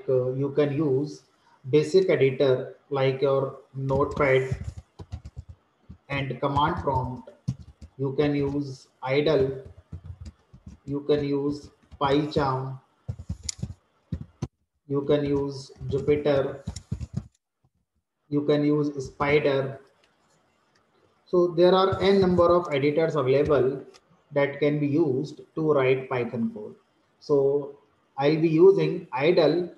you can use basic editor like your notepad and command prompt. You can use idle, you can use PyCharm, you can use Jupyter, you can use Spider. So there are n number of editors available that can be used to write Python code. So I'll be using idle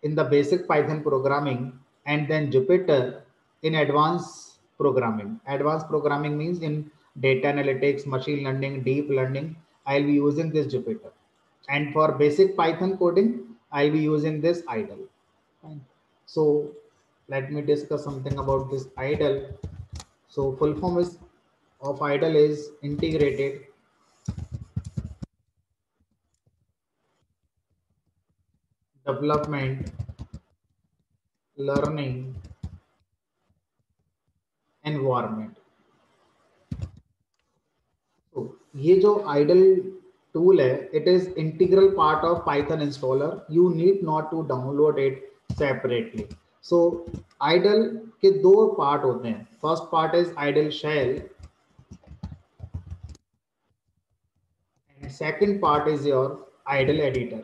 in the basic Python programming and then Jupyter in advanced programming. Advanced programming means in data analytics, machine learning, deep learning, I'll be using this Jupyter. And for basic Python coding, I'll be using this idle. Fine. So let me discuss something about this idle. So full form is of idle is integrated development learning environment. तो ये जो idle tool है, it is integral part of Python installer. You need not to download it separately. So idle के दो part होते हैं. First part is idle shell and second part is your idle editor.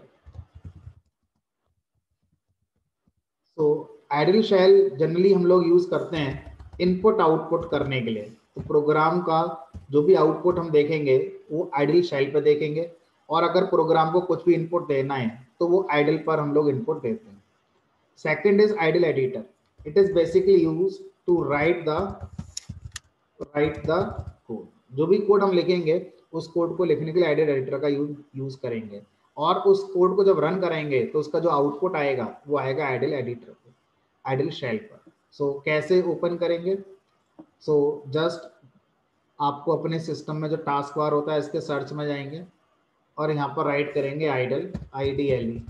So idle shell generally हम लोग use करते हैं input output करने के लिए. तो प्रोग्राम का जो भी आउटपुट हम देखेंगे वो आइडल शेल पे देखेंगे और अगर प्रोग्राम को कुछ भी इनपुट देना है तो वो आइडल पर हम लोग इनपुट देते हैं. Second is IDLE editor. It is basically use to write the code. जो भी कोड हम लिखेंगे उस कोड को लिखने के लिए आइडल एडिटर का यूज करेंगे और उस कोड को जब रन करेंगे तो उसका जो आउटपुट आएगा वो आएगा आइडल एडिटर पे, आइडल शेल पर. सो कैसे ओपन करेंगे? सो जस्ट आपको अपने सिस्टम में जो टास्क बार होता है इसके सर्च में जाएंगे और यहाँ पर राइट करेंगे IDLE IDLE.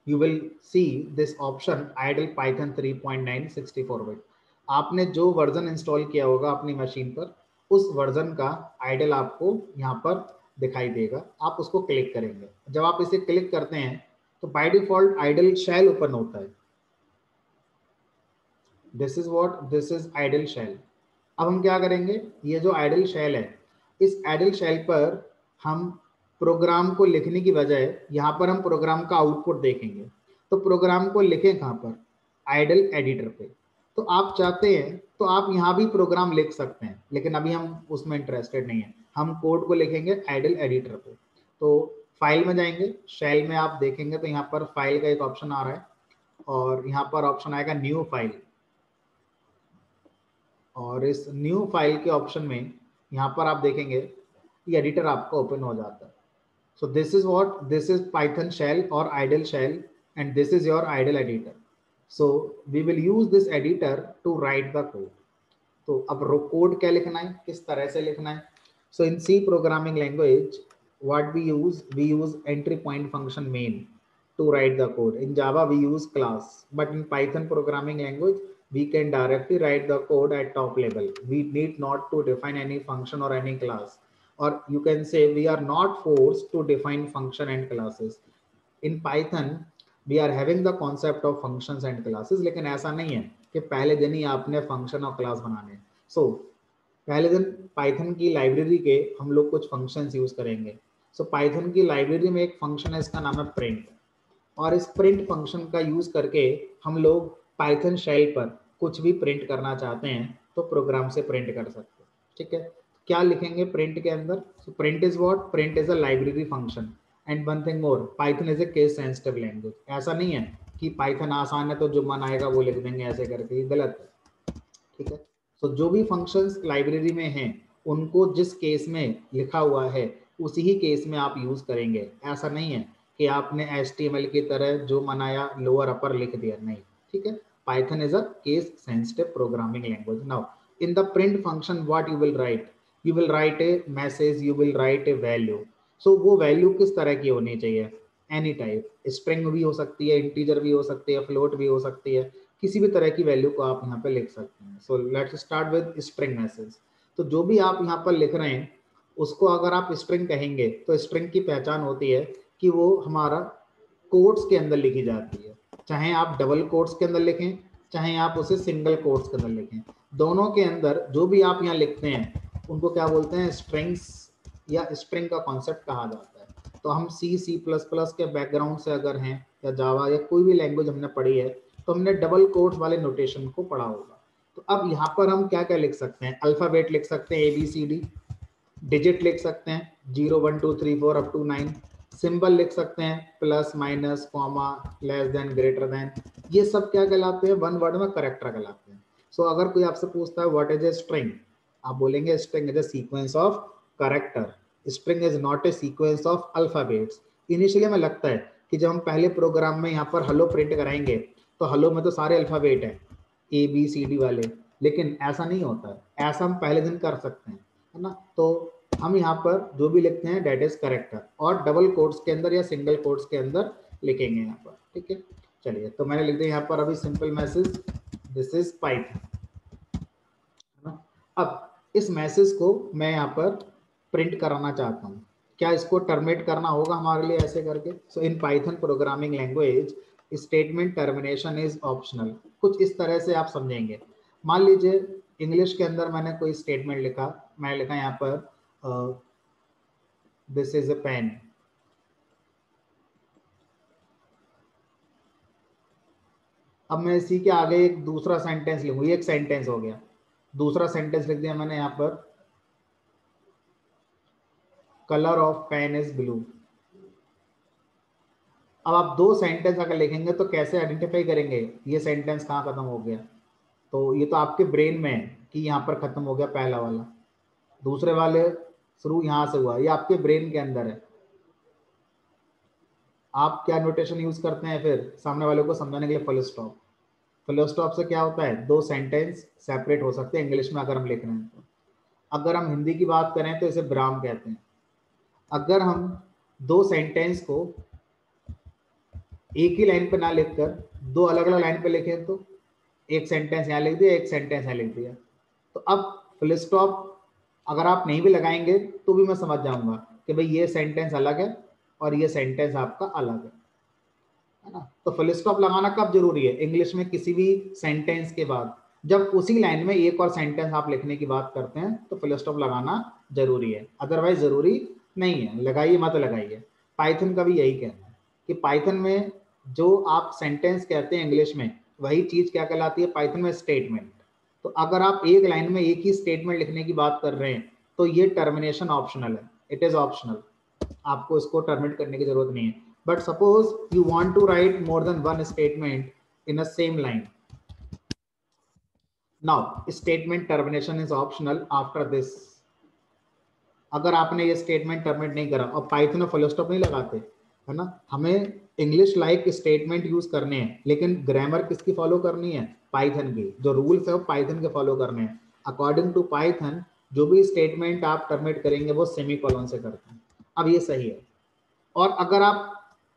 You will see this option IDLE Python 3.9 64 bit. आपने जो वर्जन इंस्टॉल किया होगा अपनी मशीन पर उस वर्जन का आइडल आपको यहाँ पर दिखाई देगा. आप उसको क्लिक करेंगे. जब आप इसे क्लिक करते हैं तो by default IDLE shell open होता है. This is IDLE shell. अब हम क्या करेंगे, ये जो आइडल शेल है इस आइडल शेल पर हम प्रोग्राम को लिखने की बजाय यहाँ पर हम प्रोग्राम का आउटपुट देखेंगे. तो प्रोग्राम को लिखें कहाँ पर? आइडल एडिटर पे. तो आप चाहते हैं तो आप यहाँ भी प्रोग्राम लिख सकते हैं, लेकिन अभी हम उसमें इंटरेस्टेड नहीं है. हम कोड को लिखेंगे आइडल एडिटर पे. तो फाइल में जाएंगे, शेल में आप देखेंगे तो यहाँ पर फाइल का एक ऑप्शन आ रहा है और यहाँ पर ऑप्शन आएगा न्यू फाइल. और इस न्यू फाइल के ऑप्शन में यहाँ पर आप देखेंगे ये एडिटर आपका ओपन हो जाता है. So this is Python shell और IDLE shell and this is your IDLE editor. So we will use this editor to write the code. तो अब कोड क्या लिखना है, किस तरह से लिखना है? So in C programming language what we use entry point function main to write the code. In Java we use class, but in Python programming language we can directly write the code at top level. We need not to define any function or any class, or you can say we are not forced to define function and classes. In Python we are having the concept of functions and classes, लेकिन ऐसा नहीं है कि पहले दिन ही आपने function और class बनाने. So पहले दिन पाइथन की लाइब्रेरी के हम लोग कुछ फंक्शंस यूज करेंगे. सो पाइथन की लाइब्रेरी में एक फंक्शन है, इसका नाम है प्रिंट, और इस प्रिंट फंक्शन का यूज करके हम लोग पाइथन शेल पर कुछ भी प्रिंट करना चाहते हैं तो प्रोग्राम से प्रिंट कर सकते हैं. ठीक है, क्या लिखेंगे प्रिंट के अंदर? So print is what? Print is a library function. And one thing more, Python is a case sensitive language. ऐसा नहीं है कि पाइथन आसान है तो जो मन आएगा वो लिख देंगे ऐसे करके, ये गलत है. ठीक है, सो जो भी फंक्शंस लाइब्रेरी में हैं उनको जिस केस में लिखा हुआ है उसी ही केस में आप यूज करेंगे. ऐसा नहीं है कि आपने HTML की तरह जो मनाया लोअर अपर लिख दिया, नहीं. ठीक है, Python is a case sensitive programming language. Now in the print function what you will write a message, you will write a value. So वो वैल्यू किस तरह की होनी चाहिए? एनी टाइप, स्ट्रिंग भी हो सकती है, इंटीजर भी हो सकती है, फ्लोट भी हो सकती है, किसी भी तरह की वैल्यू को आप यहाँ पे लिख सकते हैं. So let's start with string message. तो जो भी आप यहाँ पर लिख रहे हैं उसको अगर आप स्ट्रिंग कहेंगे तो स्ट्रिंग की पहचान होती है कि वो हमारा कोट्स के अंदर लिखी जाती है, चाहे आप डबल कोट्स के अंदर लिखें, चाहे आप उसे सिंगल कोट्स के अंदर लिखें, दोनों के अंदर जो भी आप यहाँ लिखते हैं उनको क्या बोलते हैं, स्ट्रिंग्स या स्ट्रिंग का कॉन्सेप्ट कहा जाता है। तो हम C++ के बैकग्राउंड से अगर हैं या जावा या कोई भी लैंग्वेज हमने पढ़ी है तो हमने डबल कोट्स वाले नोटेशन को पढ़ा होगा। तो अब यहाँ पर हम क्या क्या लिख सकते हैं, अल्फाबेट लिख सकते हैं ABCD, डिजिट लिख सकते हैं 0 1 2 3 4 अप टू 9, सिंबल लिख सकते हैं plus minus comma less than greater than, ये सब क्या कहलाते हैं, वन वर्ड में करेक्टर कहलाते हैं। सो अगर कोई आपसे पूछता है व्हाट इज ए स्ट्रिंग, आप बोलेंगे string is a sequence of character, string is not a sequence of alphabets. Initially हमें लगता है कि जब हम पहले प्रोग्राम में यहाँ पर हेलो प्रिंट कराएंगे तो हेलो में तो सारे अल्फाबेट है ABCD वाले, लेकिन ऐसा नहीं होता है, ऐसा हम पहले दिन कर सकते हैं, है ना। तो हम यहाँ पर जो भी लिखते हैं डेट इज करेक्टर, और डबल कोट्स के अंदर या सिंगल कोट्स के अंदर लिखेंगे यहाँ पर, ठीक है। चलिए, तो मैंने लिख दिया यहाँ पर अभी simple message, this is Python, है ना। अब इस मैसेज को मैं यहाँ पर प्रिंट कराना चाहता हूँ, क्या इसको टर्मिनेट करना होगा हमारे लिए ऐसे करके। So in Python programming language statement termination is optional, कुछ इस तरह से आप समझेंगे। मान लीजिए इंग्लिश के अंदर मैंने कोई स्टेटमेंट लिखा, मैं लिखा यहाँ पर दिस इज ए पेन, अब मैं इसी के आगे एक दूसरा सेंटेंस लिखूँ, ये एक सेंटेंस हो गया, दूसरा सेंटेंस लिख दिया मैंने यहाँ पर colour of pen is blue. अब आप दो सेंटेंस अगर लिखेंगे तो कैसे आइडेंटिफाई करेंगे ये सेंटेंस कहाँ खत्म हो गया, तो ये तो आपके ब्रेन में है कि यहाँ पर खत्म हो गया पहला वाला, दूसरे वाले शुरू यहाँ से हुआ, ये आपके ब्रेन के अंदर है। आप क्या नोटेशन यूज करते हैं फिर सामने वाले को समझाने के लिए, फुल स्टॉप। फुल स्टॉप से क्या होता है, दो सेंटेंस सेपरेट हो सकते हैं इंग्लिश में अगर हम लिख रहे हैं तो। अगर हम हिंदी की बात करें तो इसे ब्राम कहते हैं। अगर हम दो सेंटेंस को एक ही लाइन पे ना लिखकर दो अलग अलग लाइन पे लिखें तो एक सेंटेंस यहाँ लिख दिया, एक सेंटेंस यहाँ लिख दिया, तो अब फुल स्टॉप अगर आप नहीं भी लगाएंगे तो भी मैं समझ जाऊंगा कि भाई ये सेंटेंस अलग है और ये सेंटेंस आपका अलग है ना। तो फुल स्टॉप लगाना कब जरूरी है, इंग्लिश में किसी भी सेंटेंस के बाद, जब उसी लाइन में एक और सेंटेंस आप लिखने की बात करते हैं तो फुल स्टॉप लगाना जरूरी है, अदरवाइज जरूरी नहीं है, लगाइए मत लगाइए। पाइथन का भी यही कहना है कि पाइथन में जो आप सेंटेंस कहते हैं इंग्लिश में, वही चीज क्या कहलाती है पाइथन में, स्टेटमेंट। तो अगर आप एक लाइन में एक ही स्टेटमेंट लिखने की बात कर रहे हैं तो ये टर्मिनेशन ऑप्शनल है, इट इज ऑप्शनल, आपको इसको टर्मिनेट करने की जरूरत नहीं है। But suppose you want to write more than one statement in a same line, now statement termination is optional after this. अगर आपने ये स्टेटमेंट टर्मिनेट नहीं करा और पाइथन में फुल स्टॉप नहीं लगाते, है ना, हमें इंग्लिश लाइक स्टेटमेंट यूज करने हैं लेकिन ग्रामर किसकी फॉलो करनी है, पाइथन की, जो रूल्स है वो पाइथन के फॉलो करने हैं। अकॉर्डिंग टू पाइथन जो भी स्टेटमेंट आप टर्मिनेट करेंगे वो सेमीकोलन से करते हैं। अब ये सही है, और अगर आप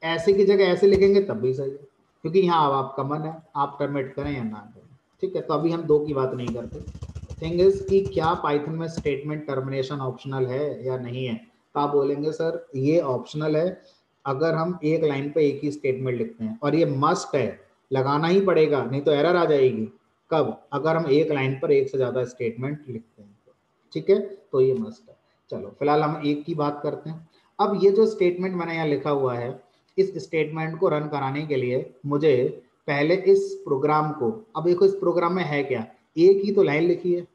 ऐसे की जगह ऐसे लिखेंगे तब भी सही है, क्योंकि यहाँ अब आपका मन है आप टर्मिनेट करें या ना करें, ठीक है। तो अभी हम दो की बात नहीं करते। थिंग इज कि क्या पाइथन में स्टेटमेंट टर्मिनेशन ऑप्शनल है या नहीं है, तो आप बोलेंगे सर ये ऑप्शनल है अगर हम एक लाइन पे एक ही स्टेटमेंट लिखते हैं, और ये मस्ट है, लगाना ही पड़ेगा नहीं तो एरर आ जाएगी। कब, अगर हम एक लाइन पर एक से ज्यादा स्टेटमेंट लिखते हैं तो, ठीक है, तो ये मस्ट है। चलो फिलहाल हम एक की बात करते हैं। अब ये जो स्टेटमेंट मैंने यहाँ लिखा हुआ है, इस स्टेटमेंट को रन कराने के लिए मुझे पहले इस प्रोग्राम को, अब देखो इस प्रोग्राम में है क्या, एक ही तो लाइन लिखी है,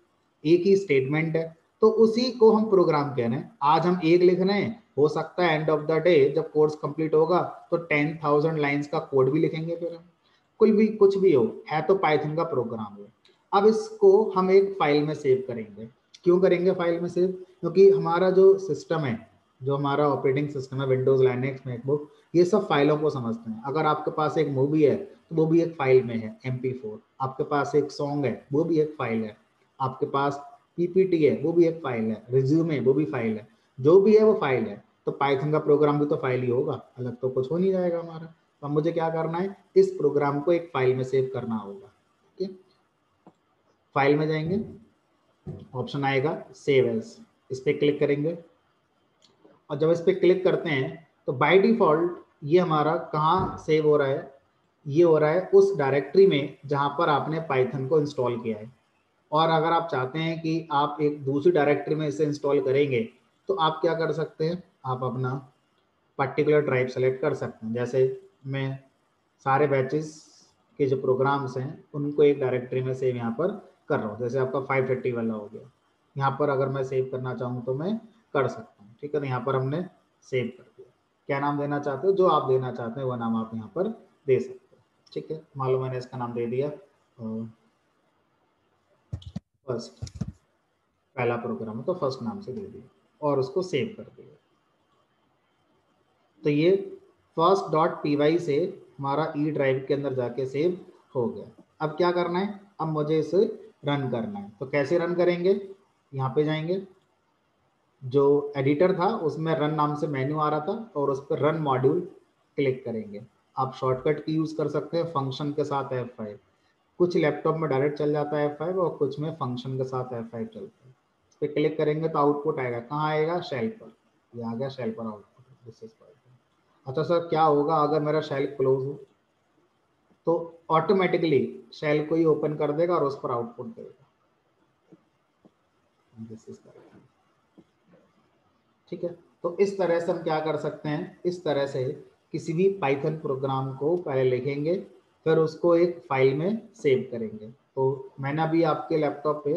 एक ही स्टेटमेंट है, तो उसी को हम प्रोग्राम कह रहे हैं। आज हम एक लिख रहे हैं, हो सकता है एंड ऑफ द डे जब कोर्स कंप्लीट होगा तो 10,000 लाइंस का कोड भी लिखेंगे फिर हम, कुछ भी हो, है तो पाइथन का प्रोग्राम है। अब इसको हम एक फाइल में सेव करेंगे। क्यों करेंगे फाइल में सेव, क्योंकि हमारा जो सिस्टम है, जो हमारा ऑपरेटिंग सिस्टम है विंडोज, लाइनक्स, मैकबुक, ये सब फाइलों को समझते हैं। अगर आपके पास एक मूवी है तो वो भी एक फाइल में है MP4, आपके पास एक सॉन्ग है वो भी एक फाइल है, आपके पास PPT है वो भी एक फाइल है, रिज्यूमे वो भी फाइल है, जो भी है वो फाइल है। तो पाइथन का प्रोग्राम भी तो फाइल ही होगा, अलग तो कुछ हो नहीं जाएगा हमारा। तो मुझे क्या करना है, इस प्रोग्राम को एक फाइल में सेव करना होगा, ठीक है। फाइल में जाएंगे, ऑप्शन आएगा सेव एज, इस पर क्लिक करेंगे, और जब इस पर क्लिक करते हैं तो बाय डिफॉल्ट ये हमारा कहाँ सेव हो रहा है, ये हो रहा है उस डायरेक्टरी में जहाँ पर आपने पाइथन को इंस्टॉल किया है। और अगर आप चाहते हैं कि आप एक दूसरी डायरेक्टरी में इसे इंस्टॉल करेंगे तो आप क्या कर सकते हैं, आप अपना पर्टिकुलर ड्राइव सेलेक्ट कर सकते हैं। जैसे मैं सारे बैचेस के जो प्रोग्राम्स हैं उनको एक डायरेक्टरी में सेव यहाँ पर कर रहा हूँ। जैसे आपका 530 वाला हो गया, यहाँ पर अगर मैं सेव करना चाहूँ तो मैं कर सकता हूँ। ठीक है, तो यहाँ पर हमने सेव कर दिया। क्या नाम देना चाहते हो, जो आप देना चाहते हैं वो नाम आप यहाँ पर दे सकते हो। ठीक है, मान लो मैंने इसका नाम दे दिया फर्स्ट, पहला प्रोग्राम है तो फर्स्ट नाम से दे दिया और उसको सेव कर दिया। तो ये फर्स्ट डॉट पी वाई से हमारा ई ड्राइव के अंदर जाके सेव हो गया। अब क्या करना है, अब मुझे इसे रन करना है। तो कैसे रन करेंगे, यहाँ पे जाएंगे, जो एडिटर था उसमें रन नाम से मेन्यू आ रहा था और उस पर रन मॉड्यूल क्लिक करेंगे। आप शॉर्टकट की यूज़ कर सकते हैं फंक्शन के साथ F5। कुछ लैपटॉप में डायरेक्ट चल जाता है F5 और कुछ में फंक्शन के साथ F5 चलता है। इस पर क्लिक करेंगे तो आउटपुट आएगा, कहाँ आएगा, शेल पर। ये आ गया शेल पर आउटपुट, दिस इज पाइथन। अच्छा सर, क्या होगा अगर मेरा शेल क्लोज हो, तो ऑटोमेटिकली शेल को ही ओपन कर देगा और उस पर आउटपुट देगा। This is Python. ठीक है, तो इस तरह से हम क्या कर सकते हैं, इस तरह से किसी भी पाइथन प्रोग्राम को पहले लिखेंगे फिर उसको एक फाइल में सेव करेंगे। तो मैंने अभी आपके लैपटॉप पे,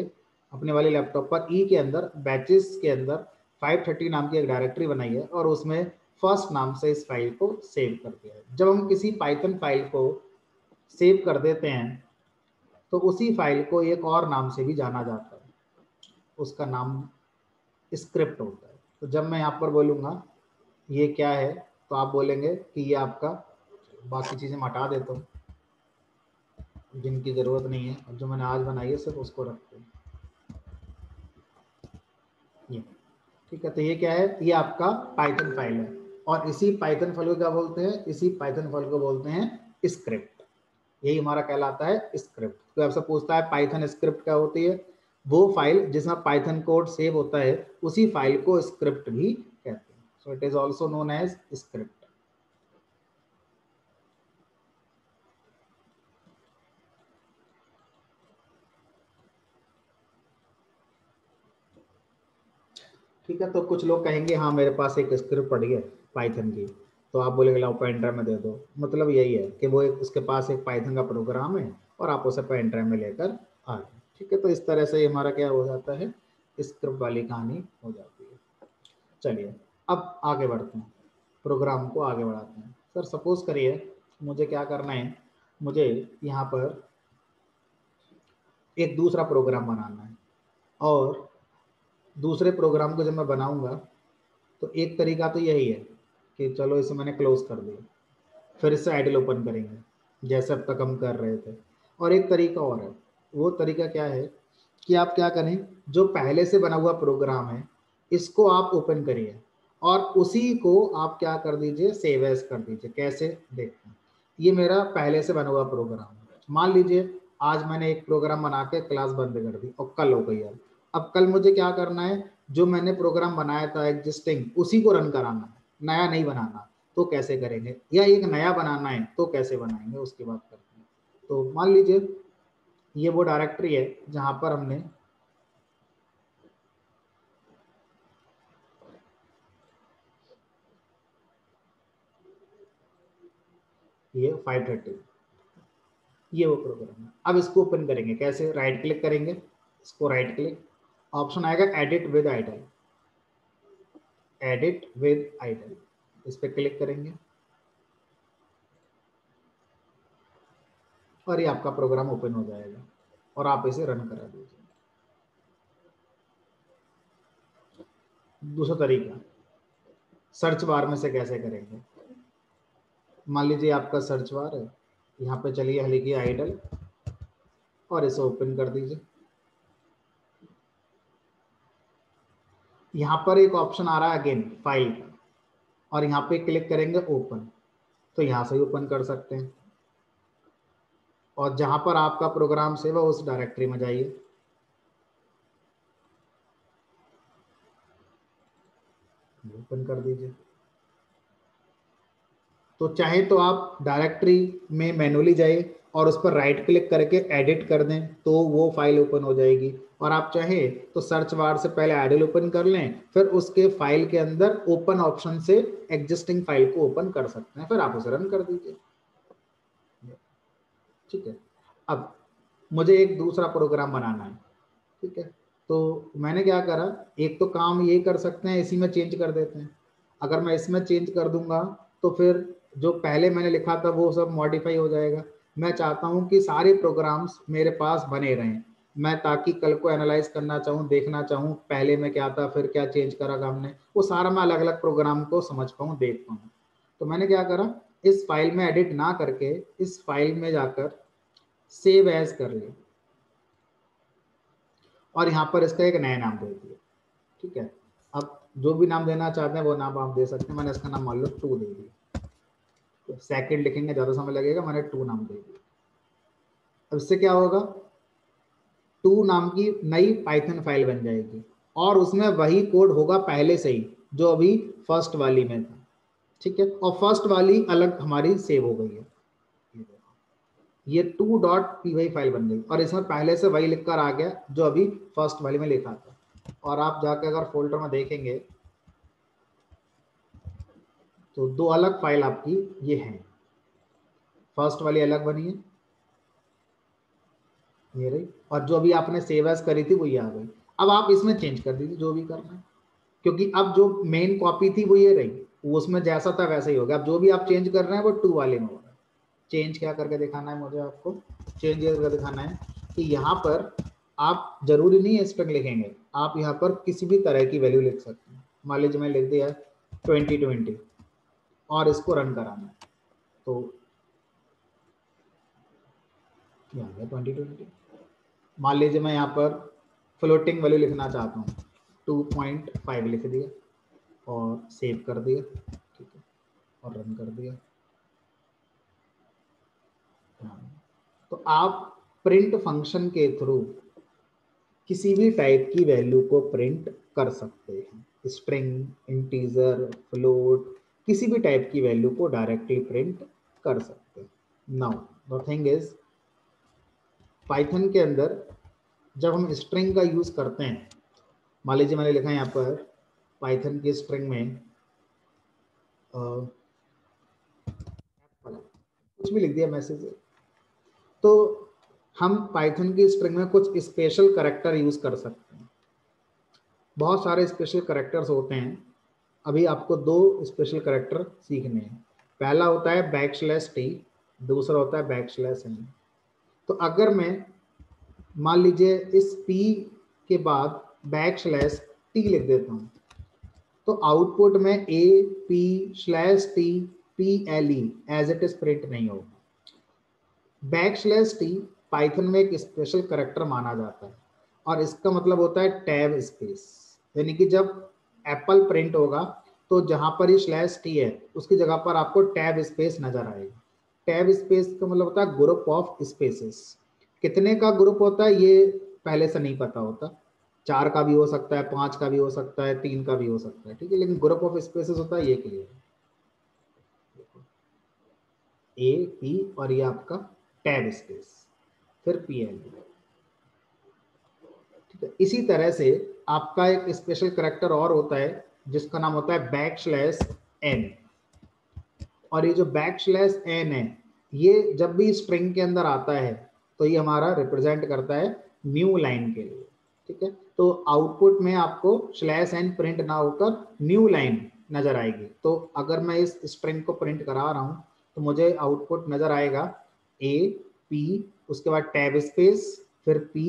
अपने वाले लैपटॉप पर ई के अंदर बैचेस के अंदर 530 नाम की एक डायरेक्टरी बनाई है और उसमें फर्स्ट नाम से इस फाइल को सेव कर दिया है। जब हम किसी पाइथन फाइल को सेव कर देते हैं तो उसी फाइल को एक और नाम से भी जाना जाता है, उसका नाम स्क्रिप्ट होता है। तो जब मैं यहाँ पर बोलूँगा ये क्या है, तो आप बोलेंगे कि ये आपका, बाकी चीज़ें मैं हटा देता हूँ जिनकी ज़रूरत नहीं है, और जो मैंने आज बनाई है सिर्फ उसको रखते हैं ये। ठीक है, तो ये क्या है, ये आपका पाइथन फाइल है और इसी पाइथन फाइल को क्या बोलते हैं, इसी पाइथन फाइल को बोलते हैं स्क्रिप्ट। यही हमारा कहलाता है स्क्रिप्ट। तो आपसे पूछता है पाइथन स्क्रिप्ट क्या होती है, वो फाइल जिसमें पाइथन कोड सेव होता है उसी फाइल को स्क्रिप्ट भी कहते हैं। So it is also known as script. ठीक है, तो कुछ लोग कहेंगे हाँ मेरे पास एक स्क्रिप्ट पड़ी है पाइथन की, तो आप बोलेंगे लाओ पेन ड्राइव में दे दो। मतलब यही है कि वो एक, उसके पास एक पाइथन का प्रोग्राम है और आप उसे पेन ड्राइव में लेकर आ रहे हैं। ठीक है, तो इस तरह से हमारा क्या हो जाता है, स्क्रिप्ट वाली कहानी हो जाती है। चलिए अब आगे बढ़ते हैं, प्रोग्राम को आगे बढ़ाते हैं। सर सपोज करिए मुझे क्या करना है, मुझे यहाँ पर एक दूसरा प्रोग्राम बनाना है और दूसरे प्रोग्राम को जब मैं बनाऊंगा तो एक तरीका तो यही है कि चलो इसे मैंने क्लोज कर दिया, फिर इससे आइडल ओपन करेंगे जैसे अब तक हम कर रहे थे। और एक तरीका और है, वो तरीका क्या है कि आप क्या करें, जो पहले से बना हुआ प्रोग्राम है इसको आप ओपन करिए और उसी को आप क्या कर दीजिए, सेव एज कर दीजिए। कैसे, देखते हैं। ये मेरा पहले से बना हुआ प्रोग्राम है। मान लीजिए आज मैंने एक प्रोग्राम बना के क्लास बंद कर दी और कल हो गई है। अब कल मुझे क्या करना है, जो मैंने प्रोग्राम बनाया था एग्जिस्टिंग उसी को रन कराना है, नया नहीं बनाना। तो कैसे करेंगे, या एक नया बनाना है तो कैसे बनाएंगे, उसकी बात करते हैं। तो मान लीजिए ये वो डायरेक्टरी है जहां पर हमने ये 530, ये वो प्रोग्राम है। अब इसको ओपन करेंगे कैसे, राइट क्लिक करेंगे, इसको राइट क्लिक, ऑप्शन आएगा edit with IDLE, edit with IDLE, इस पर क्लिक करेंगे और ये आपका प्रोग्राम ओपन हो जाएगा और आप इसे रन करा दीजिए। दूसरा तरीका, सर्च बार में से कैसे करेंगे। मान लीजिए आपका सर्च बार है, यहाँ पे चलिए लिखिए आइडल और इसे ओपन कर दीजिए। यहाँ पर एक ऑप्शन आ रहा है अगेन फाइल का, और यहाँ पे क्लिक करेंगे ओपन, तो यहाँ से ओपन कर सकते हैं। और जहाँ पर आपका प्रोग्राम सेव है उस डायरेक्टरी में जाइए, ओपन कर दीजिए। तो चाहे तो आप डायरेक्टरी में मैनुअली जाए और उस पर राइट क्लिक करके एडिट कर दें तो वो फाइल ओपन हो जाएगी, और आप चाहे तो सर्च बार से पहले आइडल ओपन कर लें, फिर उसके फाइल के अंदर ओपन ऑप्शन से एग्जिस्टिंग फाइल को ओपन कर सकते हैं, फिर आप उसे रन कर दीजिए। ठीक है, अब मुझे एक दूसरा प्रोग्राम बनाना है। ठीक है, तो मैंने क्या करा, एक तो काम ये कर सकते हैं, इसी में चेंज कर देते हैं। अगर मैं इसमें चेंज कर दूंगा तो फिर जो पहले मैंने लिखा था वो सब मॉडिफाई हो जाएगा। मैं चाहता हूं कि सारे प्रोग्राम्स मेरे पास बने रहें, मैं ताकि कल को एनालाइज करना चाहूँ, देखना चाहूँ पहले में क्या था फिर क्या चेंज करा हमने, वो सारा मैं अलग अलग प्रोग्राम को समझ पाऊँ, देख पाऊँ। तो मैंने क्या करा, इस फाइल में एडिट ना करके इस फाइल में जाकर सेव एज कर लिया और यहाँ पर इसका एक नया नाम दे दिया। ठीक है, अब जो भी नाम देना चाहते हैं वो नाम आप दे सकते हैं। मैंने इसका नाम मान लो 2 दे दिया, तो सेकंड लिखेंगे ज़्यादा समय लगेगा, मैंने 2 नाम दे दिया। अब इससे क्या होगा, 2 नाम की नई पाइथन फाइल बन जाएगी और उसमें वही कोड होगा पहले से ही जो अभी फर्स्ट वाली में था। ठीक है, और फर्स्ट वाली अलग हमारी सेव हो गई है, ये 2.py फाइल बन गई और इसमें पहले से वही लिखकर आ गया जो अभी फर्स्ट वाली में लिखा था। और आप जाकर अगर फोल्डर में देखेंगे तो 2 अलग फाइल आपकी ये हैं, फर्स्ट वाली अलग बनी है ये रही, और जो अभी आपने सेव एज करी थी वो ये आ गई। अब आप इसमें चेंज कर दीजिए जो भी करना है, क्योंकि अब जो मेन कॉपी थी वो ये रही, वो उसमें जैसा था वैसा ही हो गया। अब जो भी आप चेंज कर रहे हैं वो 2 वाले में हो रहा है। चेंज क्या करके दिखाना है मुझे, आपको चेंज ये करके दिखाना है कि यहाँ पर आप जरूरी नहीं है स्ट्रिंग लिखेंगे, आप यहाँ पर किसी भी तरह की वैल्यू लिख सकते हैं। मान लीजिए मैं लिख दिया 2020 और इसको रन कराना है, तो क्या आ गया 2020। मान लीजिए मैं यहाँ पर फ्लोटिंग वैल्यू लिखना चाहता हूँ, 2.5 लिख दिया और सेव कर दिया। ठीक है, और रन कर दिया। तो आप प्रिंट फंक्शन के थ्रू किसी भी टाइप की वैल्यू को प्रिंट कर सकते हैं, स्ट्रिंग, इंटीजर, फ्लोट, किसी भी टाइप की वैल्यू को डायरेक्टली प्रिंट कर सकते हैं। Now the thing is, Python के अंदर जब हम स्ट्रिंग का यूज करते हैं, मान लीजिए मैंने लिखा है यहाँ पर पाइथन की स्ट्रिंग में कुछ भी लिख दिया मैसेज, तो हम पाइथन की स्ट्रिंग में कुछ स्पेशल कैरेक्टर यूज कर सकते हैं। बहुत सारे स्पेशल कैरेक्टर्स होते हैं, अभी आपको 2 स्पेशल कैरेक्टर सीखने हैं। पहला होता है \t, दूसरा होता है \n। तो अगर मैं मान लीजिए इस p के बाद \t लिख देता हूँ, तो आउटपुट में a p/t as it is print नहीं होगा। \t पाइथन में एक स्पेशल कैरेक्टर माना जाता है और इसका मतलब होता है टैब स्पेस, यानी कि जब एप्पल प्रिंट होगा तो जहां पर ये /t है उसकी जगह पर आपको टैब स्पेस नजर आएगा। टैब स्पेस का मतलब होता है ग्रुप ऑफ स्पेसेस। कितने का ग्रुप होता है ये पहले से नहीं पता होता, 4 का भी हो सकता है, 5 का भी हो सकता है, 3 का भी हो सकता है। ठीक है, लेकिन ग्रुप ऑफ स्पेसेस होता है, ये क्लियर है, ए पी और ये आपका टैब स्पेस, फिर pl। ठीक है, इसी तरह से आपका एक स्पेशल कैरेक्टर और होता है जिसका नाम होता है \n, और ये जो \n है ये जब भी स्ट्रिंग के अंदर आता है तो ये हमारा रिप्रेजेंट करता है न्यू लाइन के लिए। ठीक है, तो आउटपुट में आपको /n प्रिंट ना होकर न्यू लाइन नजर आएगी। तो अगर मैं इस स्ट्रिंग को प्रिंट करा रहा हूं तो मुझे आउटपुट नजर आएगा a p, उसके बाद टैब स्पेस, फिर p,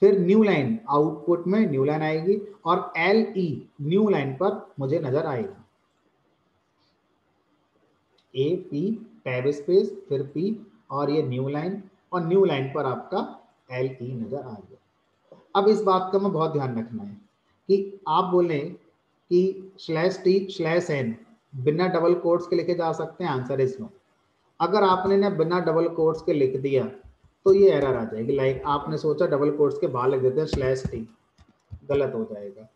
फिर न्यू लाइन, आउटपुट में न्यू लाइन आएगी और LE न्यू लाइन पर मुझे नजर आएगा। A P टैब स्पेस फिर P और ये न्यू लाइन, और न्यू लाइन पर आपका LE नजर आ गया। अब इस बात का मैं बहुत ध्यान रखना है कि आप बोलें कि /t/n बिना डबल कोट्स के लिखे जा सकते हैं, आंसर इज नो। अगर आपने ना बिना डबल कोट्स के लिख दिया तो ये एरर आ जाएगी। लाइक आपने सोचा डबल कोट्स के बाहर लिख देते हैं /t, गलत हो जाएगा।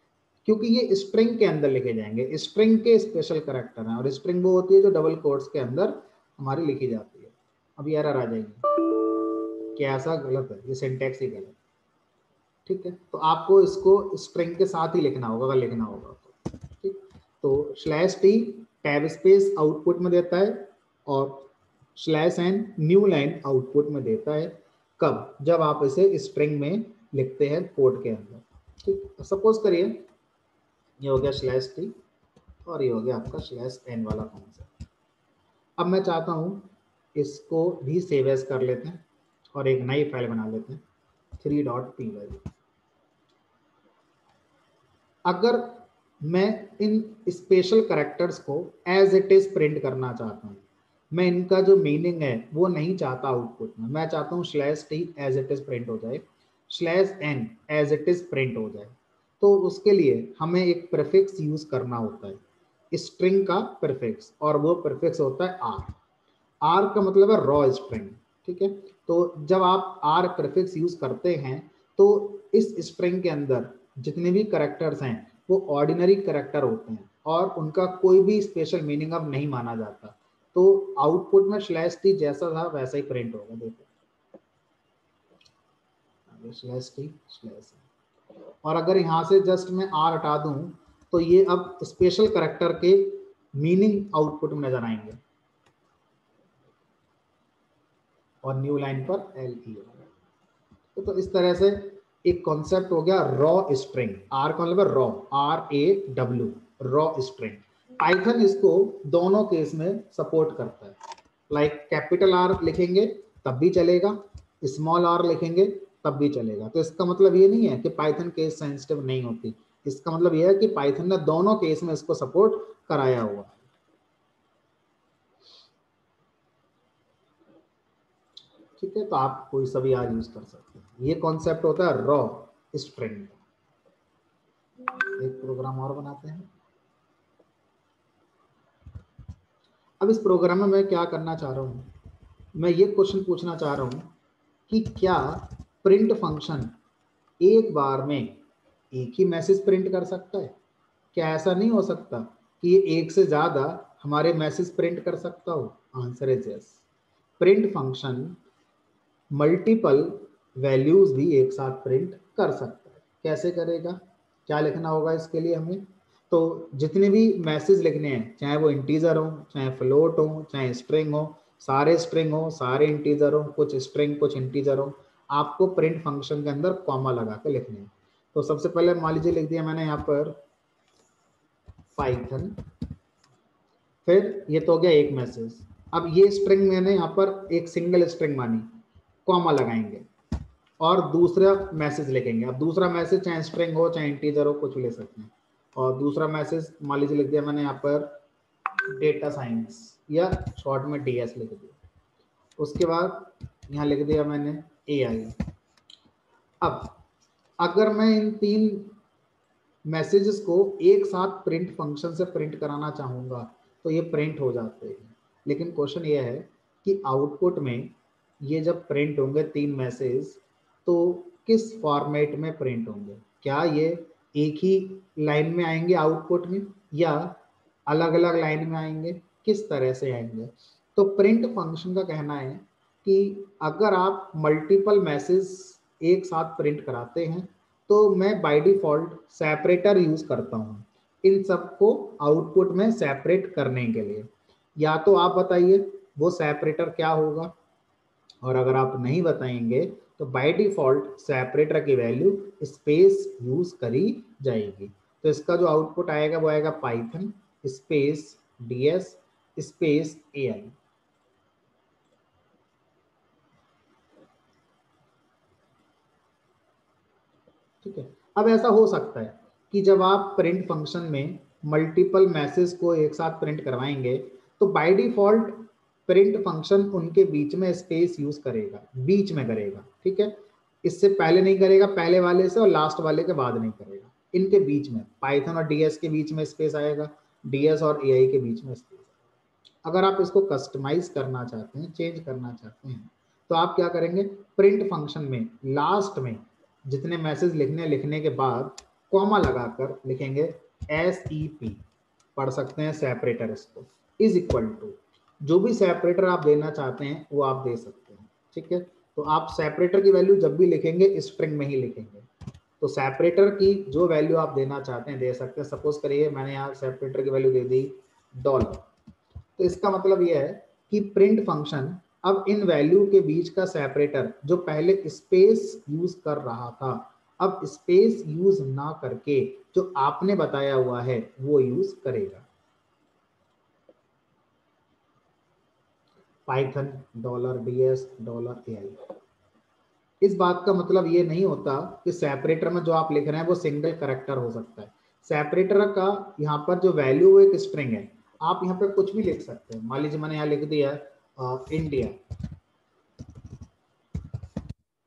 क्योंकि ये स्ट्रिंग के अंदर लिखे जाएंगे, स्ट्रिंग के स्पेशल कैरेक्टर हैं, और स्ट्रिंग वो होती है जो डबल कोट्स के अंदर हमारी लिखी जाती है। अब एरर आ जाएगी कि ऐसा गलत है, ये सिंटैक्स ही गलत, ठीक है। तो आपको इसको स्ट्रिंग के साथ ही लिखना होगा, अगर लिखना होगा तो, ठीक। तो /t टैब स्पेस आउटपुट में देता है, और /n न्यू लाइन आउटपुट में देता है। कब? जब आप इसे स्ट्रिंग में लिखते हैं कोड के अंदर, ठीक। सपोज करिए ये हो गया /t और ये हो गया आपका /n वाला कॉन्सेप्ट। अब मैं चाहता हूँ इसको भी सेव एज कर लेते हैं और एक नई फाइल बना लेते हैं 3.py। अगर मैं इन स्पेशल कैरेक्टर्स को एज इट इज प्रिंट करना चाहता हूँ, मैं इनका जो मीनिंग है वो नहीं चाहता आउटपुट में, मैं चाहता हूँ /t as it is print हो जाए, /n as it is print हो जाए, तो उसके लिए हमें एक प्रीफिक्स यूज करना होता है, स्ट्रिंग का प्रीफिक्स, और वो प्रीफिक्स होता है r। r का मतलब है रॉ स्ट्रिंग, ठीक है। तो जब आप r प्रीफिक्स यूज करते हैं तो इस स्ट्रिंग के अंदर जितने भी कैरेक्टर्स हैं वो ऑर्डिनरी कैरेक्टर होते हैं और उनका कोई भी स्पेशल मीनिंग अब नहीं माना जाता। तो आउटपुट में /t जैसा था वैसा ही प्रिंट होगा, देखो /t/n। और अगर यहाँ से जस्ट मैं r हटा दूं तो ये अब स्पेशल कैरेक्टर के मीनिंग आउटपुट में नजर आएंगे, और न्यू लाइन पर LE। तो इस तरह से एक कॉन्सेप्ट हो गया रॉ स्ट्रिंग, R का मतलब raw, RAW, raw string. Python इसको दोनों केस में सपोर्ट करता है, लाइक कैपिटल R लिखेंगे तब भी चलेगा, स्मॉल r लिखेंगे तब भी चलेगा। तो इसका मतलब ये नहीं है कि पाइथन केस सेंसिटिव नहीं होती, इसका मतलब यह है कि पाइथन ने दोनों केस में इसको सपोर्ट कराया हुआ है, ठीक है। तो आप कोई सा भी R यूज कर सकते हैं। ये कॉन्सेप्ट होता है रॉ स्ट्रिंग। एक प्रोग्राम और बनाते हैं। अब इस प्रोग्राम में मैं क्या करना चाह रहा हूँ, मैं ये क्वेश्चन पूछना चाह रहा हूँ कि क्या प्रिंट फंक्शन एक बार में एक ही मैसेज प्रिंट कर सकता है? क्या ऐसा नहीं हो सकता कि ये एक से ज्यादा हमारे मैसेज प्रिंट कर सकता हो? Answer is yes. Print function multiple values भी एक साथ प्रिंट कर सकता है। कैसे करेगा? क्या लिखना होगा इसके लिए हमें? तो जितने भी मैसेज लिखने हैं, चाहे वो इंटीजर हो, चाहे फ्लोट हो, चाहे स्ट्रिंग हो, सारे स्ट्रिंग हो, सारे इंटीजर हो, कुछ स्ट्रिंग कुछ इंटीजर हो, आपको प्रिंट फंक्शन के अंदर कॉमा लगा के लिखने हैं। तो सबसे पहले मान लीजिए लिख दिया मैंने यहाँ पर पाइथन, फिर ये तो हो गया एक मैसेज। अब ये स्ट्रिंग मैंने यहाँ पर एक सिंगल स्ट्रिंग मानी, कॉमा लगाएंगे और दूसरा मैसेज लिखेंगे। अब दूसरा मैसेज चाहे स्ट्रिंग हो चाहे इंटीजर हो, कुछ भी ले सकते हैं। और दूसरा मैसेज मान लीजिए लिख दिया मैंने यहाँ पर डेटा साइंस, या शॉर्ट में DS लिख दिया। उसके बाद यहाँ लिख दिया मैंने AI। अब अगर मैं इन तीन मैसेजेस को एक साथ प्रिंट फंक्शन से प्रिंट कराना चाहूँगा तो ये प्रिंट हो जाते हैं, लेकिन क्वेश्चन ये है कि आउटपुट में ये जब प्रिंट होंगे तीन मैसेज तो किस फॉर्मेट में प्रिंट होंगे? क्या ये एक ही लाइन में आएंगे आउटपुट में, या अलग अलग लाइन में आएंगे? किस तरह से आएंगे? तो प्रिंट फंक्शन का कहना है कि अगर आप मल्टीपल मैसेज एक साथ प्रिंट कराते हैं तो मैं बाय डिफॉल्ट सेपरेटर यूज करता हूँ इन सबको आउटपुट में सेपरेट करने के लिए। या तो आप बताइए वो सेपरेटर क्या होगा, और अगर आप नहीं बताएंगे तो बाय डिफॉल्ट सेपरेटर की वैल्यू स्पेस यूज करी जाएगी। तो इसका जो आउटपुट आएगा वो आएगा Python space DS space AI। ठीक है। अब ऐसा हो सकता है कि जब आप प्रिंट फंक्शन में मल्टीपल मैसेज को एक साथ प्रिंट करवाएंगे तो बाय डिफॉल्ट प्रिंट फंक्शन उनके बीच में स्पेस यूज करेगा, बीच में करेगा, ठीक है। इससे पहले नहीं करेगा, पहले वाले से और लास्ट वाले के बाद नहीं करेगा, इनके बीच में पाइथन और DS के बीच में स्पेस आएगा, DS और AI के बीच में स्पेस आएगा। अगर आप इसको कस्टमाइज करना चाहते हैं, चेंज करना चाहते हैं, तो आप क्या करेंगे? प्रिंट फंक्शन में लास्ट में जितने मैसेज लिखने के बाद कॉमा लगाकर लिखेंगे SEP, पढ़ सकते हैं सेपरेटर इसको, इज इक्वल टू जो भी सेपरेटर आप देना चाहते हैं वो आप दे सकते हैं। ठीक है, तो आप सेपरेटर की वैल्यू जब भी लिखेंगे स्ट्रिंग में ही लिखेंगे। तो सेपरेटर की जो वैल्यू आप देना चाहते हैं दे सकते हैं। सपोज करिए मैंने यहाँ सेपरेटर की वैल्यू दे दी $, तो इसका मतलब यह है कि प्रिंट फंक्शन अब इन वैल्यू के बीच का सेपरेटर जो पहले स्पेस यूज कर रहा था, अब स्पेस यूज ना करके जो आपने बताया हुआ है वो यूज करेगा। Python $ds $AI। इस बात का मतलब ये नहीं होता कि सेपरेटर में जो आप लिख रहे हैं वो सिंगल कैरेक्टर हो सकता है। सेपरेटर का यहाँ पर जो वैल्यू वो एक स्ट्रिंग है, आप यहाँ पे कुछ भी लिख सकते हैं। मान लीजिए मैंने यहाँ लिख दिया इंडिया,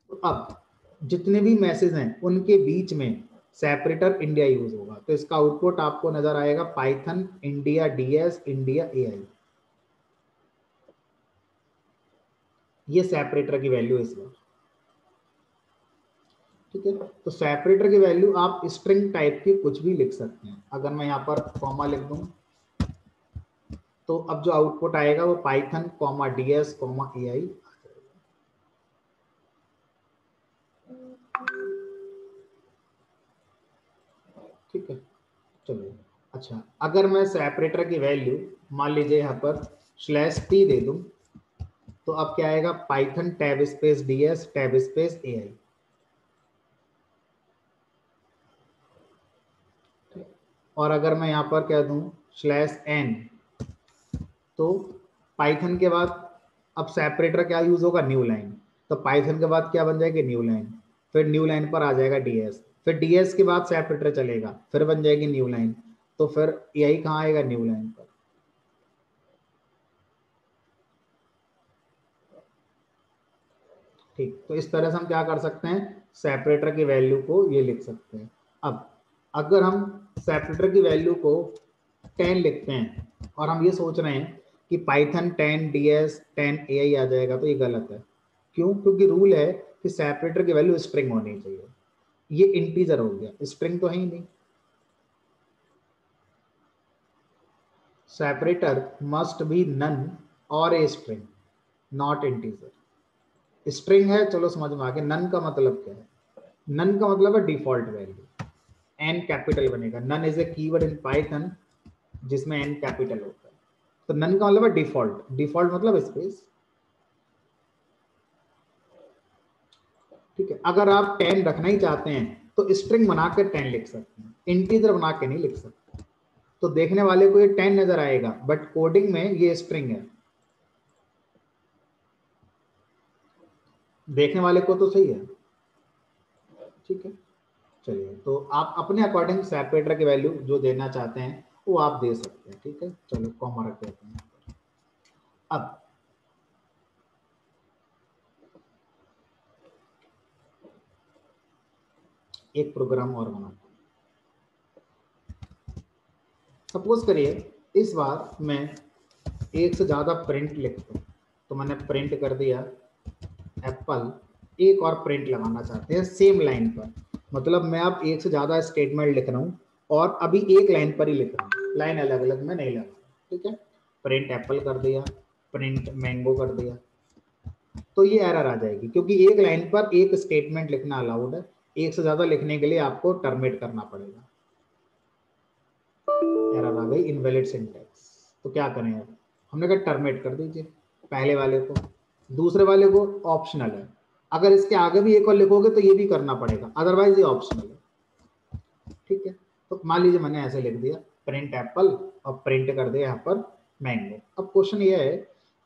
तो अब जितने भी मैसेज हैं उनके बीच में सेपरेटर इंडिया यूज होगा, तो इसका आउटपुट आपको नजर आएगा Python India ds India AI। ये सेपरेटर की वैल्यू है इस बार। ठीक है, तो सेपरेटर की वैल्यू आप स्ट्रिंग टाइप की कुछ भी लिख सकते हैं। अगर मैं यहाँ पर कॉमा लिख दूं तो अब जो आउटपुट आएगा वो पाइथन ds AI। ठीक है, चलिए। अच्छा, अगर मैं सेपरेटर की वैल्यू मान लीजिए यहाँ पर /t दे दूं तो अब क्या आएगा Python tab space ds tab space AI। और अगर मैं यहाँ पर कह दूं /n तो पाइथन के बाद अब सेपरेटर क्या यूज होगा न्यू लाइन, तो पाइथन के बाद क्या बन जाएगी न्यू लाइन, फिर न्यू लाइन पर आ जाएगा ds, फिर ds के बाद सेपरेटर चलेगा फिर बन जाएगी न्यू लाइन, तो फिर AI कहाँ आएगा न्यू लाइन पर। ठीक, तो इस तरह से हम क्या कर सकते हैं सेपरेटर की वैल्यू को ये लिख सकते हैं। अब अगर हम सेपरेटर की वैल्यू को 10 लिखते हैं और हम ये सोच रहे हैं कि पाइथन 10 ds 10 AI आ जाएगा, तो ये गलत है। क्यों? क्योंकि रूल है कि सेपरेटर की वैल्यू स्ट्रिंग होनी चाहिए। ये इंटीजर हो गया, स्ट्रिंग तो है ही नहीं। सेपरेटर मस्ट बी नन और a string, not integer. String है चलो समझ में आ गया, नन का मतलब क्या है? नन का मतलब है डिफॉल्ट वैल्यू, एन कैपिटल बनेगा। None is a keyword in Python जिसमें एन कैपिटल होता है। तो नन का मतलब है डिफॉल्ट, डिफॉल्ट मतलब स्पेस। ठीक है, अगर आप 10 रखना ही चाहते हैं तो स्ट्रिंग बनाकर 10 लिख सकते हैं, इंटीजर बना के नहीं लिख सकते। तो देखने वाले को ये 10 नजर आएगा बट कोडिंग में ये स्ट्रिंग है, देखने वाले को तो सही है। ठीक है, चलिए, तो आप अपने अकॉर्डिंग सेपरेटर की वैल्यू जो देना चाहते हैं वो आप दे सकते हैं। ठीक है, चलो कॉमा रख देते हैं। अब एक प्रोग्राम और बनाते हैं। सपोज करिए इस बार मैं एक से ज्यादा प्रिंट लिखता हूं, तो मैंने प्रिंट कर दिया एप्पल, एक और प्रिंट लगाना चाहते हैं सेम लाइन पर, मतलब मैं अब एक से ज्यादा स्टेटमेंट लिख रहा हूं और अभी एक लाइन पर ही लिख रहा हूं, लाइन अलग अलग में नहीं लगा। ठीक है, प्रिंट एप्पल कर दिया, प्रिंट मैंगो कर दिया, तो ये एरर आ जाएगी क्योंकि एक लाइन पर एक स्टेटमेंट लिखना अलाउड है, एक से ज्यादा लिखने के लिए आपको टर्मिनेट करना पड़ेगा। एरर आ गई इनवैलिड सिंटैक्स, तो क्या करें अब? हमने कहा टर्मिनेट कर दीजिए पहले वाले को, दूसरे वाले को ऑप्शनल है, अगर इसके आगे भी एक और लिखोगे तो ये भी करना पड़ेगा, अदरवाइज ये ऑप्शनल है। ठीक है, तो मान लीजिए मैंने ऐसे लिख दिया प्रिंट एप्पल और प्रिंट कर दिया यहाँ पर मैंगो। अब क्वेश्चन ये है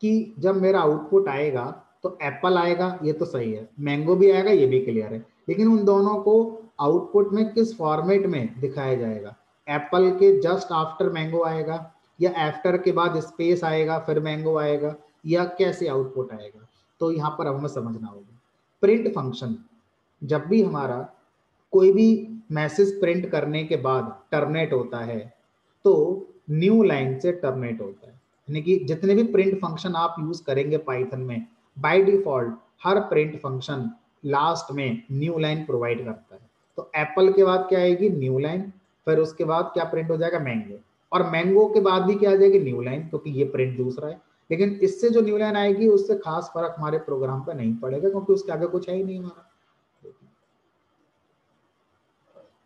कि जब मेरा आउटपुट आएगा तो एप्पल आएगा, ये तो सही है, मैंगो भी आएगा, ये भी क्लियर है, लेकिन उन दोनों को आउटपुट में किस फॉर्मेट में दिखाया जाएगा? एप्पल के जस्ट आफ्टर मैंगो आएगा, या आफ्टर के बाद स्पेस आएगा फिर मैंगो आएगा, या कैसे आउटपुट आएगा? तो यहाँ पर हमें समझना होगा। प्रिंट फंक्शन जब भी हमारा कोई भी मैसेज प्रिंट करने के बाद टर्मिनेट होता है तो न्यू लाइन से टर्मिनेट होता है, यानी कि जितने भी प्रिंट फंक्शन आप यूज करेंगे पाइथन में by default her print function last में न्यू लाइन प्रोवाइड करता है। तो एप्पल के बाद क्या आएगी, न्यू लाइन, फिर उसके बाद क्या प्रिंट हो जाएगा, मैंगो, और मैंगो के बाद भी क्या आ जाएगी, न्यू लाइन, क्योंकि ये प्रिंट दूसरा है। लेकिन इससे जो न्यू लाइन आएगी उससे खास फर्क हमारे प्रोग्राम पे नहीं पड़ेगा, क्योंकि उसके आगे कुछ है ही नहीं हमारा।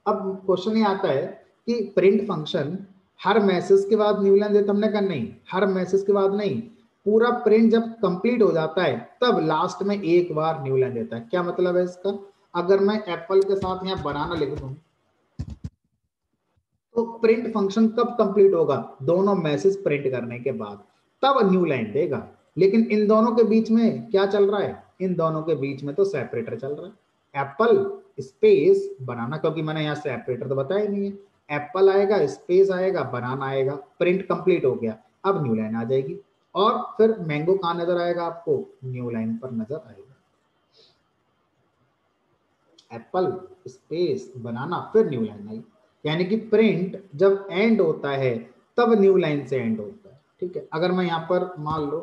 अब क्वेश्चन ये आता है कि प्रिंट फंक्शन हर मैसेज के बाद न्यू लाइन देता, हमने कहा नहीं, हर मैसेज के बाद नहीं, पूरा प्रिंट जब कंप्लीट हो जाता है तब लास्ट में एक बार न्यू लाइन देता है। क्या मतलब है इसका, अगर मैं एप्पल के साथ यहाँ बनाना लिख दूं तो प्रिंट फंक्शन कब कंप्लीट होगा, दोनों मैसेज प्रिंट करने के बाद, तब न्यू लाइन देगा। लेकिन इन दोनों के बीच में क्या चल रहा है, इन दोनों के बीच में तो सेपरेटर चल रहा है, एप्पल स्पेस बनाना, क्योंकि मैंने यहाँ सेपरेटर तो बताया नहीं है, एप्पल आएगा, स्पेस आएगा, बनाना आएगा, प्रिंट कंप्लीट हो गया, अब न्यू लाइन आ जाएगी। और फिर मैंगो कहाँ नजर आएगा आपको, न्यू लाइन पर नजर आएगा, एप्पल स्पेस बनाना, फिर न्यू लाइन आई। यानी कि प्रिंट जब एंड होता है तब न्यू लाइन से एंड होता है। ठीक है, अगर मैं यहाँ पर मान लो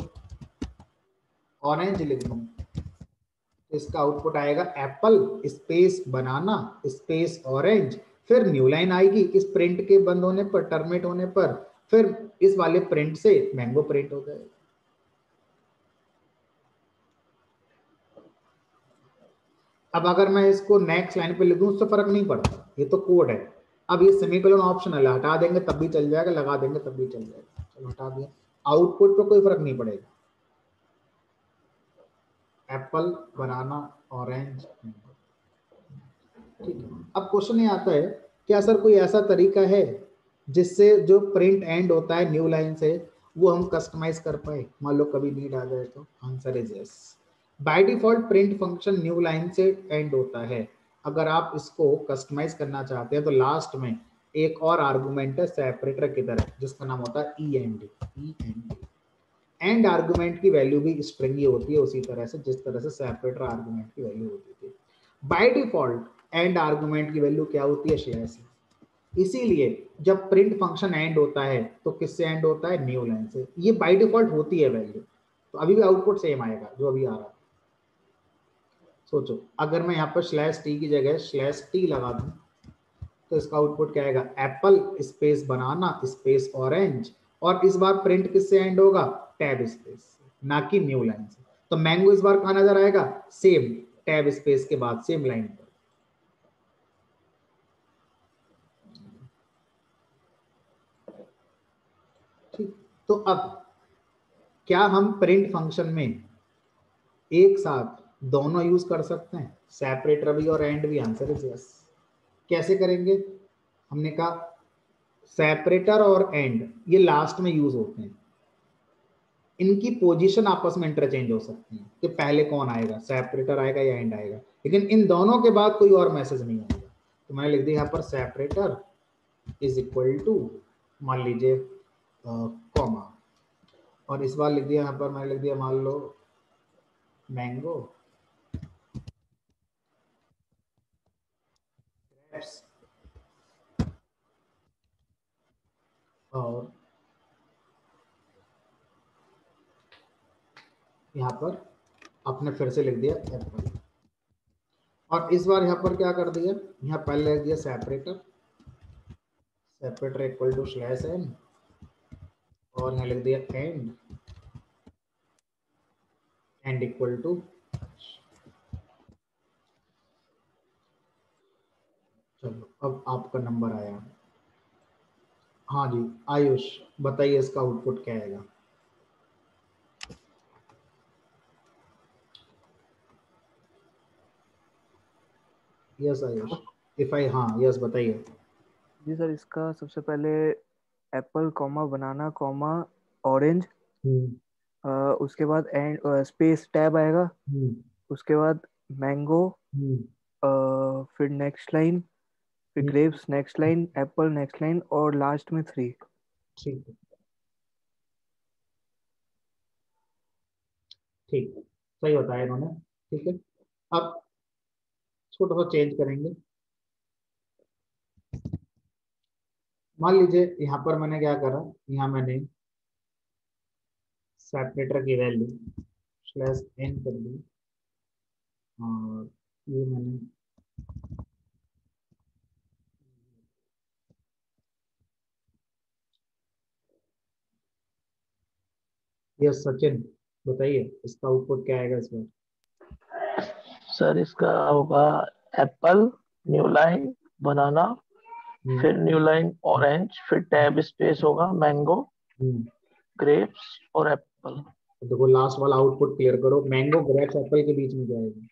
ऑरेंज लिख दूं, इसका आउटपुट आएगा एप्पल स्पेस बनाना स्पेस ऑरेंज, फिर न्यू लाइन आएगी इस प्रिंट के बंद होने पर, टर्मिनेट होने पर, फिर इस वाले प्रिंट से मैंगो प्रिंट हो जाएगा। अब अगर मैं इसको नेक्स्ट लाइन पे लिख दूं उससे फर्क नहीं पड़ता, ये तो कोड है। अब ये सेमीकोलन ऑप्शनल है, हटा देंगे तब भी चल जाएगा, लगा देंगे तब भी चल जाएगा, चलो हटा दिया, आउटपुट पे कोई फर्क नहीं पड़ेगा, एप्पल बनाना ऑरेंज। ठीक है, अब क्वेश्चन ये आता है, क्या सर कोई ऐसा तरीका है जिससे जो प्रिंट एंड होता है न्यू लाइन से वो हम कस्टमाइज कर पाए, मान लो कभी नीड आ जाए तो। Answer is yes, by default print function new line से एंड होता है। अगर आप इसको कस्टमाइज करना चाहते हैं तो लास्ट में एक और आर्गुमेंट है सेपरेटर की तरह, जिसका नाम होता है E and D. And argument की वैल्यू भी स्ट्रिंग ही होती है, उसी तरह से जिस तरह से सेपरेटर आर्गुमेंट की वैल्यू होती थी। बाय डिफॉल्ट एंड आर्गुमेंट की वैल्यू क्या होती है, स्लैश। इसीलिए जब प्रिंट फंक्शन एंड होता है तो किससे एंड होता है, न्यू लाइन से, ये बाय डिफॉल्ट होती है वैल्यू। तो अभी भी आउटपुट सेम आएगा जो अभी आ रहा है। सोचो अगर मैं यहाँ पर स्लैश टी की जगह स्लैश टी लगा दूं तो इसका आउटपुट क्या आएगा, एप्पल स्पेस बनाना स्पेस ऑरेंज, और इस बार प्रिंट किससे एंड होगा, टैब स्पेस, ना कि न्यू लाइन से। तो मैंगो इस बार कहाँ नजर आएगा, सेम टैब स्पेस के बाद सेम लाइन पर। ठीक, तो अब क्या हम प्रिंट फंक्शन में एक साथ दोनों यूज कर सकते हैं, सेपरेटर भी और एंड भी, आंसर इज यस। कैसे करेंगे, हमने कहा सेपरेटर और एंड ये लास्ट में यूज होते हैं, इनकी पोजीशन आपस में इंटरचेंज हो सकती है कि पहले कौन आएगा, सेपरेटर आएगा या एंड आएगा, लेकिन इन दोनों के बाद कोई और मैसेज नहीं आएगा। तो मैंने लिख दिया यहाँ पर सेपरेटर इज इक्वल टू, मान लीजिए कॉमा, और इस बार लिख दिया यहाँ पर मैंने लिख दिया मान लो मैंगो और यहाँ पर आपने फिर से लिख दिया एप्पल, और इस बार यहाँ पर क्या कर दिया, यहाँ पहले लिख दिया separator, separator equal to slash N, और यहाँ लिख दिया एंड इक्वल टू, चलो अब आपका नंबर आया। हाँ जी आयुष, बताइए इसका आउटपुट क्या आएगा। यस आयुष, इफ आई, हाँ यस बताइए। जी सर, इसका सबसे पहले एप्पल कॉमा बनाना कॉमा ऑरेंज, हम्म उसके बाद एंड स्पेस टैब आएगा, हम्म उसके बाद मैंगो, हम्म फिर नेक्स्ट लाइन, फिर hmm, grapes next line, apple next line, और लास्ट में 3। ठीक है, ठीक है, सही बताया इन्होंने। ठीक है, अब छोटा सा चेंज करेंगे। मान लीजिए यहाँ पर मैंने क्या करा, यहाँ मैंने सेपरेटर की वैल्यू स्लैश एन कर दी, और ये मैंने यस सचिन, बताइए इसका आउटपुट क्या आएगा इस बार। सर इसका होगा एप्पल, न्यू लाइन, बनाना, हम्म, फिर न्यू लाइन ऑरेंज, फिर टैब स्पेस होगा मैंगो, हम्म। ग्रेप्स और एप्पल। तो देखो लास्ट वाला आउटपुट क्लियर करो, मैंगो ग्रेप्स एप्पल के बीच में क्या आएगा।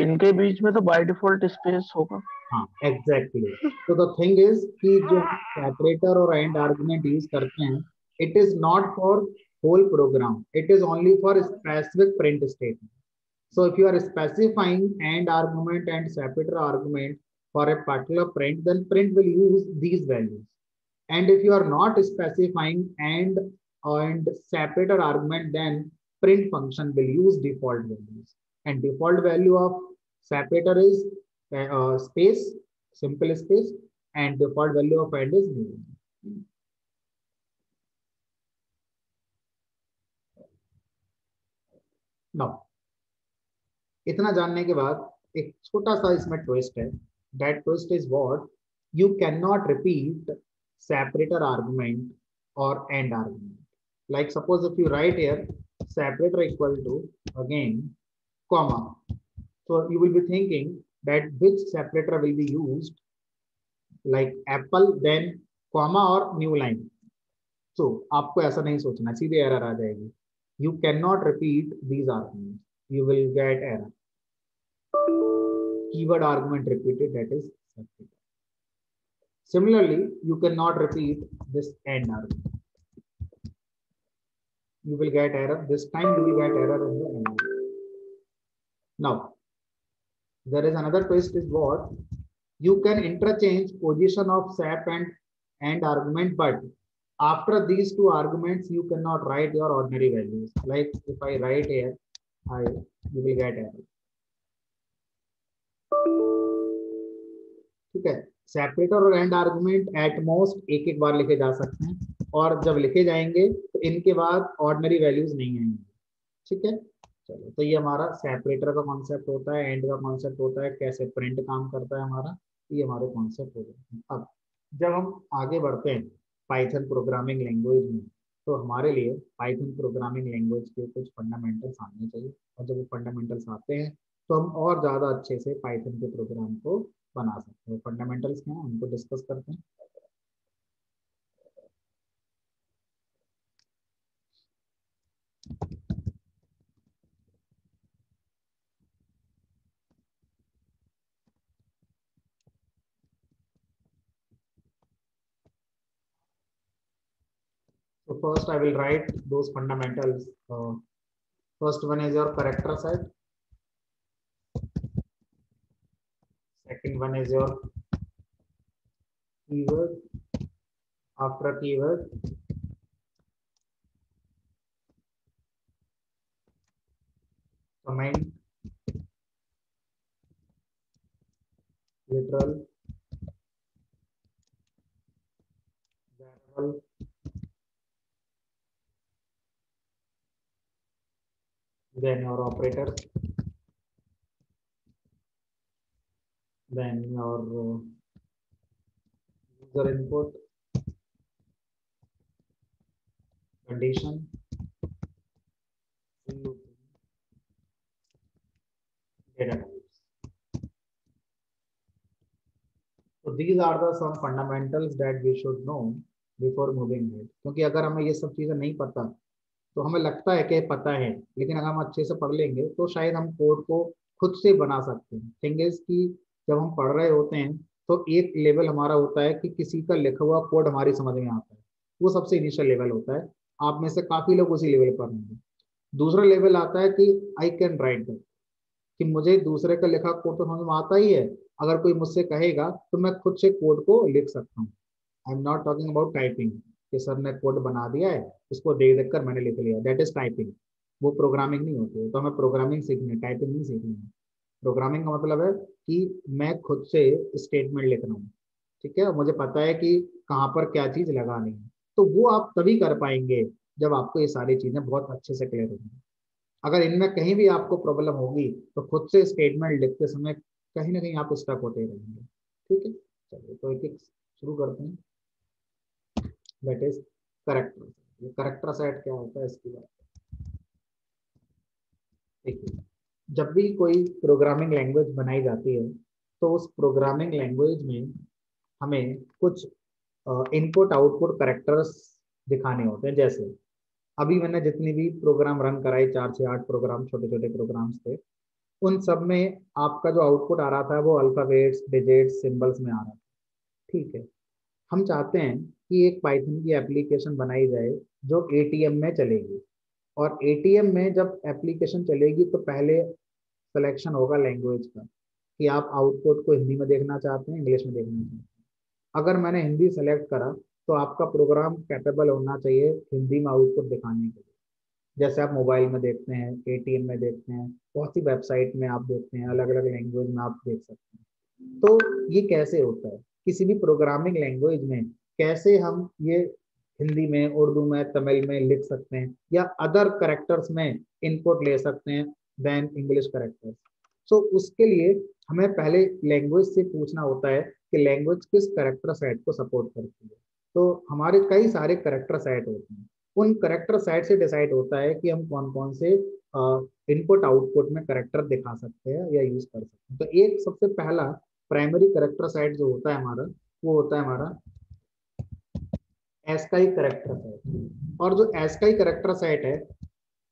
इनके बीच में तो बाय डिफॉल्ट स्पेस होगा। हाँ एग्जैक्टली। तो द थिंग इज कि जो सेपरेटर और एंड आर्गुमेंट यूज करते हैं, it is not for whole program, it is only for specific print statement. So if you are specifying AND argument and separator argument for a particular print, then print will use these values. And if you are not specifying and separator argument, then print function will use default values. And default value of separator is space, simple space, and default value of AND is new. Now, इतना जानने के बाद एक छोटा सा इसमें twist है. That twist is what, you can not repeat separator argument और end argument. Like suppose if you write here separator equal to again comma, so you will be thinking that which separator will be used, like apple then comma or new line. So आपको ऐसा नहीं सोचना, सीधे error आ जाएगी. You cannot repeat these arguments, you will get error. Keyword argument repeated, that is separator. Similarly, you cannot repeat this AND argument. You will get error. This time you will get error in the AND. Now, there is another twist is what? You can interchange position of SAP and AND argument, but after these two arguments, you cannot write your ordinary values. Like if I write here, you will get error. ठीक है. Separator और end argument at most एक एक बार लिखे जा सकते हैं, और जब लिखे जाएंगे तो इनके बाद ऑर्डिनरी वैल्यूज नहीं आएंगे. ठीक है. चलो, तो ये हमारा सेपरेटर का कॉन्सेप्ट होता है, एंड का कॉन्सेप्ट होता है, कैसे प्रिंट काम करता है हमारा, ये हमारे कॉन्सेप्ट हो गए. अब जब हम आगे बढ़ते हैं पाइथन प्रोग्रामिंग लैंग्वेज में, तो हमारे लिए पाइथन प्रोग्रामिंग लैंग्वेज के कुछ फंडामेंटल्स आने चाहिए. और जब वो फंडामेंटल्स आते हैं तो हम और ज़्यादा अच्छे से पाइथन के प्रोग्राम को बना सकते हैं. फंडामेंटल्स क्या हैं उनको डिस्कस करते हैं. So first I will write those fundamentals. First one is your character set. Second one is your keyword. After keyword, comment, literal, variable, then your operator, then your user input, condition, data types. So these are the some fundamentals that we should know before moving ahead. क्योंकि अगर हमें ये सब चीजें नहीं पता तो हमें लगता है कि पता है, लेकिन अगर हम अच्छे से पढ़ लेंगे तो शायद हम कोड को खुद से बना सकते हैं. थिंग इज कि जब हम पढ़ रहे होते हैं तो एक लेवल हमारा होता है कि किसी का लिखा हुआ कोड हमारी समझ में आता है, वो सबसे इनिशियल लेवल होता है. आप में से काफी लोग उसी लेवल पर होंगे. दूसरा लेवल आता है कि आई कैन राइट दैट, कि मुझे दूसरे का लिखा कोड तो समझ में आता ही है, अगर कोई मुझसे कहेगा तो मैं खुद से कोड को लिख सकता हूँ. I am not talking about typing कि सर ने कोड बना दिया है, उसको देख देख कर मैंने लिख लिया, दैट इज टाइपिंग. वो प्रोग्रामिंग नहीं होती है. तो हमें प्रोग्रामिंग सीखनी है, टाइपिंग नहीं सीखनी है. प्रोग्रामिंग का मतलब है कि मैं खुद से स्टेटमेंट लिख रहा हूँ. ठीक है. मुझे पता है कि कहाँ पर क्या चीज लगानी है. तो वो आप तभी कर पाएंगे जब आपको ये सारी चीजें बहुत अच्छे से क्लियर होंगी. अगर इनमें कहीं भी आपको प्रॉब्लम होगी तो खुद से स्टेटमेंट लिखते समय कहीं ना कहीं आप स्टक होते रहेंगे. ठीक है. चलिए तो एक एक शुरू करते हैं. That is correct. ये करेक्टर सेट क्या होता है इसकी बात देखिए। जब भी कोई प्रोग्रामिंग लैंग्वेज बनाई जाती है तो उस प्रोग्रामिंग लैंग्वेज में हमें कुछ इनपुट आउटपुट करेक्टर्स दिखाने होते हैं। जैसे अभी मैंने जितनी भी प्रोग्राम रन कराई, 4 से 8 प्रोग्राम, छोटे छोटे प्रोग्राम्स थे, उन सब में आपका जो आउटपुट आ रहा था वो अल्फाबेट्स, डिजिट्स, सिंबल्स में आ रहा था। ठीक है, हम चाहते हैं कि एक पाइथन की एप्लीकेशन बनाई जाए जो एटीएम में चलेगी। और एटीएम में जब एप्लीकेशन चलेगी तो पहले सिलेक्शन होगा लैंग्वेज का, कि आप आउटपुट को हिंदी में देखना चाहते हैं, इंग्लिश में देखना चाहते हैं। अगर मैंने हिंदी सेलेक्ट करा तो आपका प्रोग्राम कैपेबल होना चाहिए हिंदी में आउटपुट दिखाने के लिए। जैसे आप मोबाइल में देखते हैं, एटीएम में देखते हैं, बहुत सी वेबसाइट में आप देखते हैं, अलग अलग लैंग्वेज में आप देख सकते हैं। तो ये कैसे होता है किसी भी प्रोग्रामिंग लैंग्वेज में, कैसे हम ये हिंदी में, उर्दू में, तमिल में लिख सकते हैं या अदर करेक्टर्स में इनपुट ले सकते हैं देन इंग्लिश करेक्टर्स। सो उसके लिए हमें पहले लैंग्वेज से पूछना होता है कि लैंग्वेज किस करेक्टर सेट को सपोर्ट करती है। तो हमारे कई सारे करेक्टर सेट होते हैं, उन करेक्टर सेट से डिसाइड होता है कि हम कौन कौन से इनपुट आउटपुट में करेक्टर दिखा सकते हैं या यूज कर सकते हैं। तो एक सबसे पहला प्राइमरी करेक्टर सेट जो होता है हमारा, वो होता है हमारा एस्काई करेक्टर सेट। और जो एस्काई करेक्टर सेट है,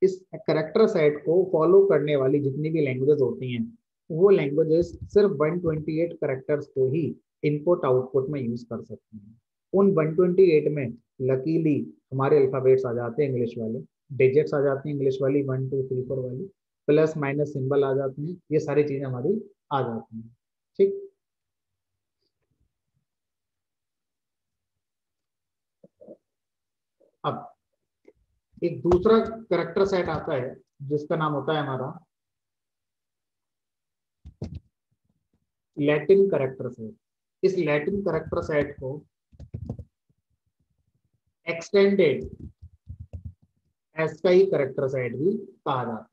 इस करेक्टर सेट को फॉलो करने वाली जितनी भी लैंग्वेजेस होती हैं, वो लैंग्वेजेस सिर्फ 128 करेक्टर्स को ही इनपुट आउटपुट में यूज कर सकती हैं। उन 128 में लकीली हमारे अल्फाबेट्स आ जाते हैं इंग्लिश वाले, डिजिट्स आ जाती हैं इंग्लिश वाली 1 2 3 4 वाली, प्लस माइनस सिंबल आ जाते हैं, ये सारी चीजें हमारी आ जाती हैं। ठीक, अब एक दूसरा करेक्टर सेट आता है जिसका नाम होता है हमारा लैटिन करेक्टर सेट। इस लैटिन करेक्टर सेट को एक्सटेंडेड एस्काई करेक्टर सेट भी कहा जाता है।